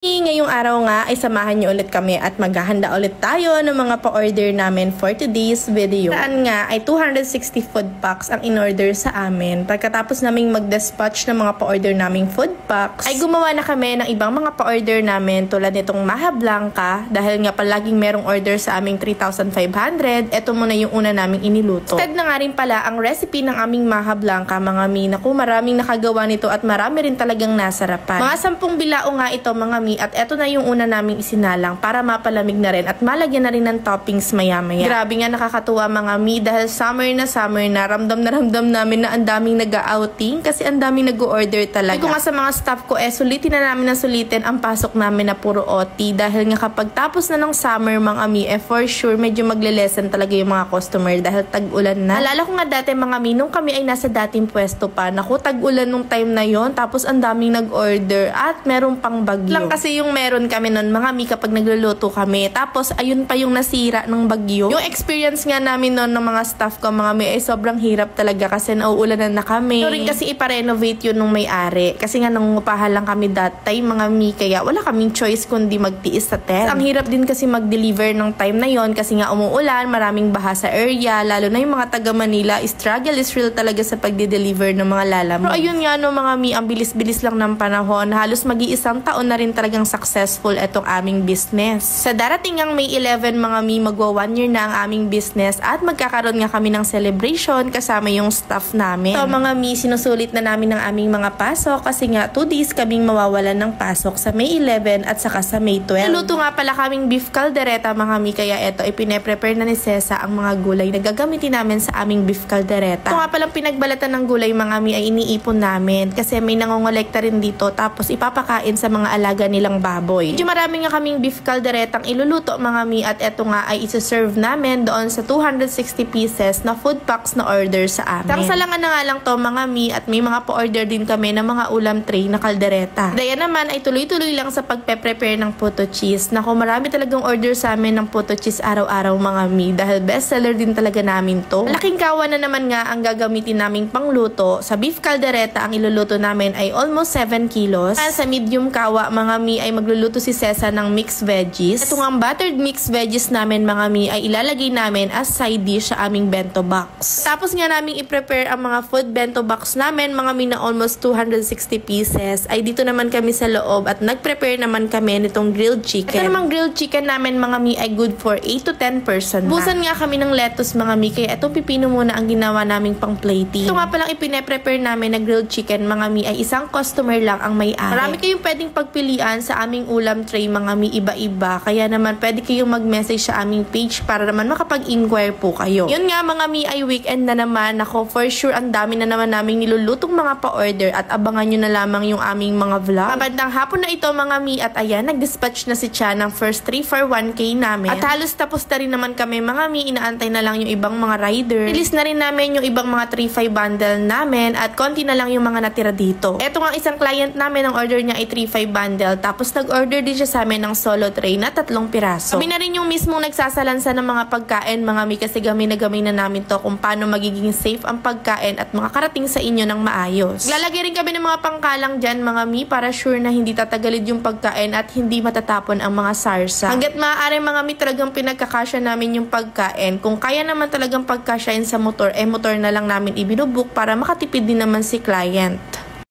Ngayong araw nga ay samahan niyo ulit kami at maghahanda ulit tayo ng mga pa-order namin for today's video. Saan nga ay 260 food packs ang in-order sa amin. Pagkatapos naming mag-dispatch ng mga pa-order naming food packs, ay gumawa na kami ng ibang mga pa-order namin tulad nitong Maha Blanca dahil nga palaging merong order sa aming 3,500. Ito muna yung una naming iniluto. Instead na nga rin pala ang recipe ng aming Maha Blanca, mga mi. Naku, maraming nakagawa nito at marami rin talagang nasarapan. Mga 10 bilao nga ito, mga mi. At eto na yung una naming isinalang para mapalamig na rin at malagyan na rin ng toppings maya-maya. Grabe nga, nakakatuwa mga mi dahil summer na ramdam namin na ang daming nag-outing kasi ang daming nag-order talaga. Kung nga sa mga staff ko sulitin na namin ang pasok namin na puro OT dahil nga kapag tapos na ng summer mga mi for sure medyo magle-lessen talaga yung mga customer dahil tag-ulan na. Alala ko nga dati mga mi nung kami ay nasa dating pwesto pa, naku, tag-ulan nung time na yon tapos ang daming nag-order at meron pang bagyo. Lang kasi yung meron kami nun mga mi kapag nagluluto kami. Tapos ayun pa yung nasira ng bagyo. Yung experience nga namin nun ng mga staff ko mga mi ay sobrang hirap talaga kasi nauulanan na kami. Ito rin kasi iparenovate yun nung may-ari. Kasi nga nangungupahan lang kami that time mga mi kaya wala kaming choice kundi magtiis sa tent. Ang hirap din kasi mag-deliver ng time na yon kasi nga umuulan, maraming baha sa area, lalo na yung mga taga Manila, struggle is real talaga sa pagde-deliver ng mga lalamove. Pero ayun nga no mga mi, ang bilis-bilis lang ng panahon. Halos mag-iisang taon na rin talagang successful itong aming business. Sa darating ang May 11 mga mi, magwa 1 year na ang aming business at magkakaroon nga kami ng celebration kasama yung staff namin. So mga mi, sinusulit na namin ang aming mga pasok kasi nga 2 days kaming mawawalan ng pasok sa May 11 at saka sa May 12. Naluto nga pala kaming beef caldereta mga mi kaya ito ipine-prepare na ni Cesa ang mga gulay na gagamitin namin sa aming beef caldereta. Ito nga palang pinagbalatan ng gulay mga mi ay iniipon namin kasi may nangongolekta rin dito tapos ipapakain sa mga alaga nilang baboy. Medyo marami nga kaming beef calderetang iluluto mga mi at eto nga ay isa-serve namin doon sa 260 pieces na food packs na order sa amin. Tangsalangan na nga lang to mga mi at may mga pa-order din kami ng mga ulam tray na kaldereta. Daya naman ay tuloy-tuloy lang sa pagpe-prepare ng puto cheese. Naku, marami talagang order sa amin ng puto cheese araw-araw mga mi dahil bestseller din talaga namin to. Malaking kawan na naman nga ang gagamitin naming pangluto. Sa beef caldereta ang iluluto namin ay almost 7 kilos. Sa medium kawa mga mi ay magluluto si Cesa ng mixed veggies. Ito nga buttered mixed veggies namin mga mi ay ilalagay namin as side dish sa aming bento box. Tapos nga namin i-prepare ang mga food bento box namin mga mi na almost 260 pieces ay dito naman kami sa loob at nag-prepare naman kami nitong grilled chicken. Ito namang grilled chicken namin mga mi ay good for 8 to 10 person. Busan nga kami ng lettuce mga mi kaya itong pipino muna ang ginawa naming pang plating. Ito nga palang ipine-prepare namin na grilled chicken mga mi ay isang customer lang ang may-ari. Marami kayong pwedeng pagpilian sa aming ulam tray mga mi, iba-iba. Kaya naman pwede kayong mag-message sa aming page para naman makapag-inquire po kayo. Yun nga mga mi ay weekend na naman. Ako for sure ang dami na naman naming nilulutong mga pa-order at abangan nyo na lamang yung aming mga vlog. Magandang hapon na ito mga mi at ayan, nag-dispatch na si Cha ng first 3 for 1K namin. At halos tapos na rin naman kami mga mi, inaantay na lang yung ibang mga rider. Release na rin namin yung ibang mga 3-5 bundle namin at konti na lang yung mga natira dito. Eto nga isang client namin, ang order niya ay 3-5 bundle tapos nag-order din siya sa amin ng solo tray na 3 piraso. Kami na rin yung mismong nagsasalansa ng mga pagkain mga mi kasi gamay na namin to kung paano magiging safe ang pagkain at makakarating sa inyo ng maayos. Lalagay rin kami ng mga pangkalang dyan mga mi para sure na hindi tatagalid yung pagkain at hindi matatapon ang mga sarsa. Hanggat maaari mga mi talagang pinagkakasya namin yung pagkain. Kung kaya naman talagang pagkasyain sa motor, motor na lang namin ibinubuk para makatipid din naman si client.